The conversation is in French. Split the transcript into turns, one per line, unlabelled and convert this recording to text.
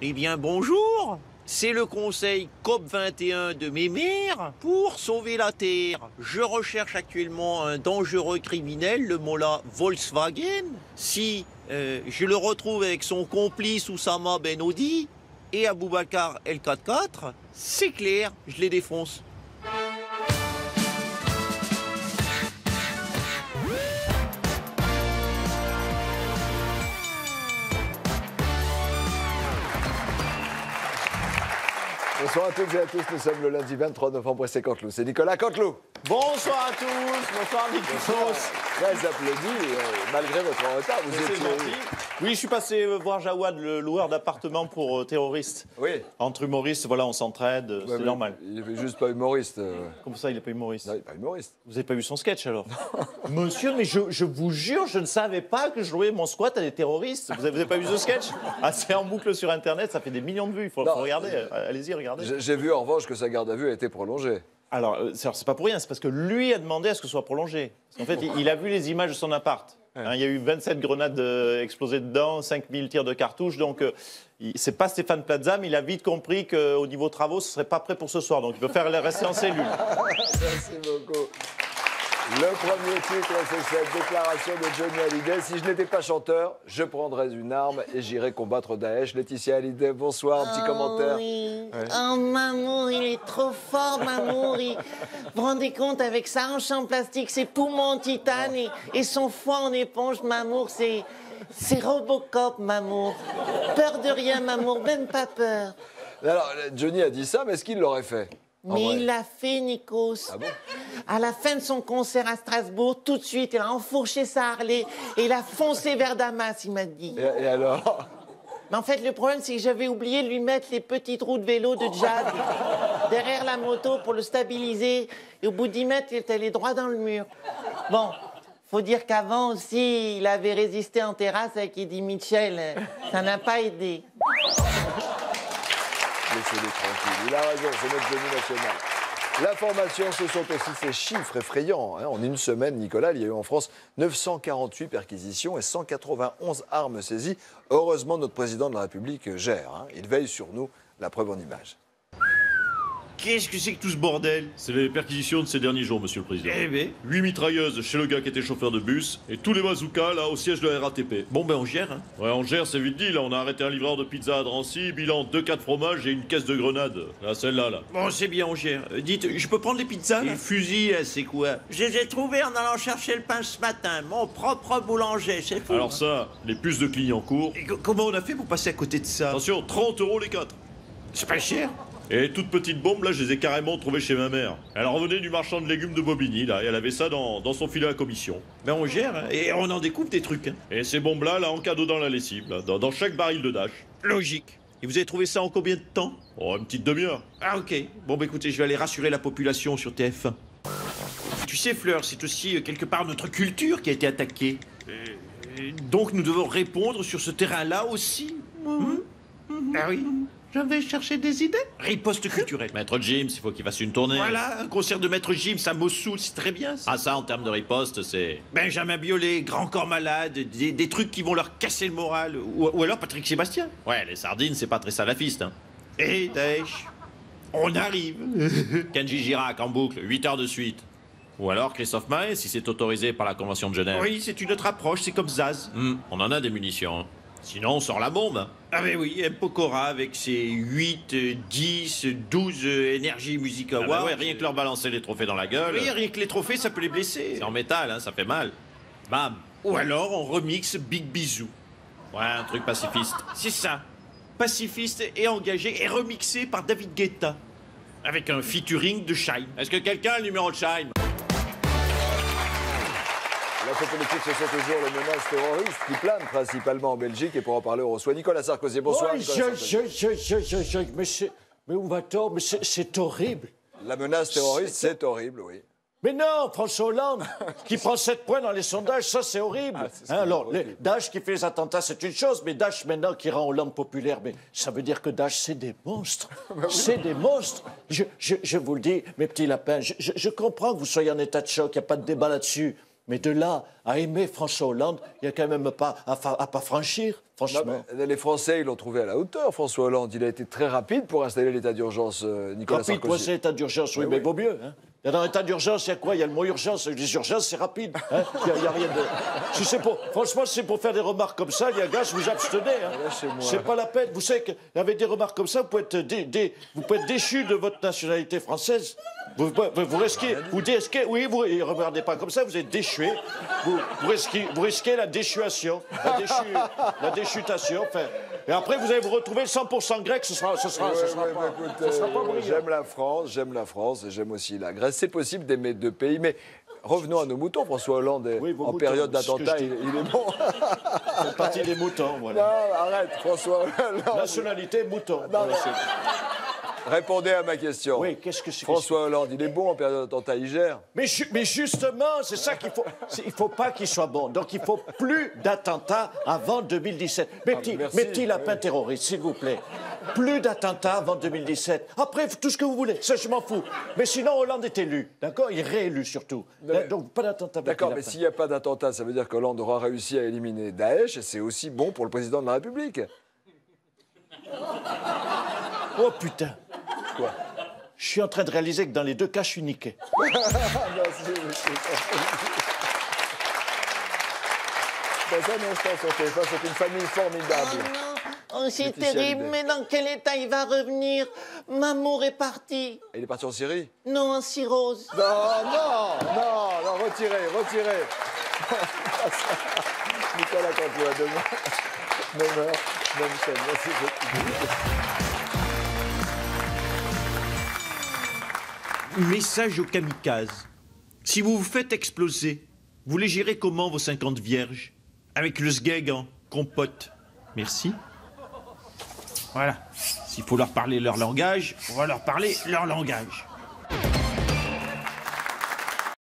Eh bien, bonjour. C'est le conseil COP21 de mes maires pour sauver la Terre. Je recherche actuellement un dangereux criminel, le mollah Volkswagen. Si je le retrouve avec son complice Oussama Ben Audi et Aboubacar El-4-4, c'est clair, je les défonce.
Bonsoir à toutes et à tous, nous sommes le lundi 23 novembre et c'est Canteloup. C'est Nicolas Canteloup.
Bonsoir à tous, bonsoir Nicolas.
Très applaudi, malgré votre retard. Vous
C'est
étiez...
gentil. Oui, je suis passé voir Jawad, le loueur d'appartements pour terroristes.
Oui.
Entre humoristes, voilà, on s'entraide,
Ouais,
c'est
mais
normal.
Il n'est juste pas humoriste.
Comment ça, il n'est pas humoriste?
Non, il n'est pas humoriste.
Vous n'avez pas vu son sketch alors? Monsieur, mais je vous jure, je ne savais pas que je jouais mon squat à des terroristes. Vous n'avez pas vu ce sketch? Ah, c'est en boucle sur Internet, ça fait des millions de vues. Il faut regarder. Allez-y, regardez.
J'ai vu en revanche que sa garde à vue a été prolongée.
Alors, c'est pas pour rien, c'est parce que lui a demandé à ce que ce soit prolongé. Parce qu'en fait, il a vu les images de son appart. Hein, il y a eu 27 grenades explosées dedans, 5000 tirs de cartouches. Donc, c'est pas Stéphane Plaza, mais il a vite compris qu'au niveau travaux, ce serait pas prêt pour ce soir. Donc, il peut faire rester en cellule.
Merci beaucoup. Le premier titre, c'est cette déclaration de Johnny Hallyday. Si je n'étais pas chanteur, je prendrais une arme et j'irais combattre Daesh. Laetitia Hallyday, bonsoir, un petit commentaire.
Oui.
Ouais.
Oh, Mamour, il est trop fort, Mamour. Vous vous rendez compte, avec sa hanche en plastique, ses poumons en titane et son foie en éponge, Mamour, c'est Robocop, Mamour. Peur de rien, Mamour, même pas peur.
Alors, Johnny a dit ça, mais est-ce qu'il l'aurait fait?
Mais il l'a fait, Nikos.
Ah bon?
À la fin de son concert à Strasbourg, tout de suite, il a enfourché sa Harley et il a foncé vers Damas, il m'a dit.
Et alors?
Mais en fait, le problème, c'est que j'avais oublié de lui mettre les petites roues de vélo de Jad derrière la moto pour le stabiliser. Et au bout d'10 mètres, il est allé droit dans le mur. Bon, faut dire qu'avant aussi, il avait résisté en terrasse avec Eddie Mitchell. Ça n'a pas aidé.
Laissez-les tranquilles. Il a raison, c'est notre Johnny national. L'information, ce sont aussi ces chiffres effrayants. En une semaine, Nicolas, il y a eu en France 948 perquisitions et 191 armes saisies. Heureusement, notre président de la République gère. Il veille sur nous, la preuve en image.
Qu'est-ce que c'est que tout ce bordel?
C'est les perquisitions de ces derniers jours, monsieur le président.
Eh ben,
8 mitrailleuses chez le gars qui était chauffeur de bus et tous les bazookas là au siège de la RATP.
bon ben on gère, hein.
Ouais, on gère, c'est vite dit, là on a arrêté un livreur de pizza à Drancy, bilan 2 fromages et une caisse de grenades. Là, celle-là, là.
Bon, c'est bien, on gère. Dites, je peux prendre les pizzas? Et le fusil, c'est quoi? Je les ai trouvés en allant chercher le pain ce matin. Mon propre boulanger, c'est fou.
Alors ça, les puces de Clignancourt.
Et comment on a fait pour passer à côté de ça?
Attention, 30 € les 4.
C'est pas cher.
Et les toutes petites bombes, là, je les ai carrément trouvées chez ma mère. Elle revenait du marchand de légumes de Bobigny, là, et elle avait ça dans son filet à commission.
Ben on gère, hein. Et on en découvre des trucs, hein.
Et ces bombes-là, là, en cadeau dans la lessive, là, dans chaque baril de Dash.
Logique. Et vous avez trouvé ça en combien de temps?
Oh, une petite demi-heure.
Ah ok. Bon bah écoutez, je vais aller rassurer la population sur TF1. Tu sais Fleur, c'est aussi quelque part notre culture qui a été attaquée. Donc nous devons répondre sur ce terrain-là aussi. Ah oui. Je vais chercher des idées. Riposte culturelle.
Maître Gims, il faut qu'il fasse une tournée.
Voilà, un concert de Maître Gims à Mossoul, c'est très bien ça.
Ah ça, en termes de riposte, c'est...
Benjamin Biolay, Grand Corps Malade, des trucs qui vont leur casser le moral. Ou alors Patrick Sébastien.
Ouais, les sardines, c'est pas très salafiste, hein.
Et Daesh. On arrive.
Kenji Girac en boucle, 8 heures de suite. Ou alors Christophe Maé, si c'est autorisé par la Convention de Genève.
Oui, c'est une autre approche, c'est comme Zaz.
On en a des munitions. Hein. Sinon, on sort la bombe.
Ah ben oui, M. Pokora avec ses 8, 10, 12 Energy Music
Ah
Awards.
bah ouais, rien que leur balancer les trophées dans la gueule.
Oui, rien que les trophées, ça peut les blesser.
C'est en métal, hein, ça fait mal. Bam.
Ou alors on remixe Big Bisou.
Ouais, un truc pacifiste.
C'est ça. Pacifiste et engagé et remixé par David Guetta. Avec un featuring de Shine.
Est-ce que quelqu'un a le numéro de Shine?
L'info politique, ce sont toujours les menaces terroristes qui planent principalement en Belgique. Et pour en parler, on reçoit Nicolas Sarkozy. Bonsoir,
Oui,
Nicolas Sarkozy.
mais où va-t-on? Mais c'est horrible.
La menace terroriste, c'est horrible, oui.
Mais non, François Hollande, qui prend 7 points dans les sondages, ça c'est horrible.
c'est ce
Hein,
que
alors,
je vois.
Daesh qui fait les attentats, c'est une chose, mais Daesh maintenant qui rend Hollande populaire, mais ça veut dire que Daesh, c'est des monstres. C'est des monstres. Je vous le dis, mes petits lapins, je comprends que vous soyez en état de choc, il n'y a pas de débat là-dessus. Mais de là à aimer François Hollande, il n'y a quand même pas à pas franchir, franchement.
Non, les Français, ils l'ont trouvé à la hauteur, François Hollande. Il a été très rapide pour installer l'état d'urgence, Nicolas
Rapide pour
Sarkozy.
l'état d'urgence, oui, mais vaut mieux. Hein. Dans l'état d'urgence, il y a quoi? Il y a le mot urgence. Les urgences, c'est rapide. Hein. Il y a rien de... Si c'est pour... Franchement, si c'est pour faire des remarques comme ça, il y a gaz, vous abstenez. Hein. C'est pas la peine. Vous savez qu'avec des remarques comme ça, vous pouvez être, vous pouvez être déchu de votre nationalité française. Vous risquez, oui, vous ne regardez pas comme ça, vous êtes déchué. Vous risquez la déchuation, la déchutation. Enfin, et après, vous allez vous retrouver 100% grec, ce sera pas brillant.
J'aime la France et j'aime aussi la Grèce. C'est possible d'aimer deux pays, mais revenons à nos moutons. François Hollande, en période d'attentat, il est bon.
C'est partie des moutons, voilà.
Non, arrête, François Hollande.
Nationalité, mouton.
Non, répondez à ma question.
Oui, qu'est-ce que c'est?
François Hollande, il est bon en période d'attentat, il gère.
Mais justement, c'est ça qu'il faut. Il ne faut pas qu'il soit bon. Donc il ne faut plus d'attentats avant 2017. Mes petits lapins terroristes, s'il vous plaît. Plus d'attentats avant 2017. Après, tout ce que vous voulez, ça je m'en fous. Mais sinon, Hollande est élu, d'accord? Il est réélu surtout. Donc pas d'attentat.
D'accord, mais s'il n'y a pas d'attentat, ça veut dire qu'Hollande aura réussi à éliminer Daesh et c'est aussi bon pour le président de la République.
Oh putain.
Quoi?
Je suis en train de réaliser que dans les deux cas, je suis niqué.
Merci, Dans un instant sur téléphone, c'est une famille formidable.
Oh, c'est terrible, mais dans quel état il va revenir? Mamour est parti.
Il est parti en Syrie?
Non, en cirrhose.
Non, retirez. Nicolas Campo, à demain. Même heure, même chaîne. Merci beaucoup.
Message aux kamikazes. Si vous vous faites exploser, vous les gérez comment vos 50 vierges? Avec le sgeg en compote. Merci. Voilà. S'il faut leur parler leur langage, on va leur parler leur langage.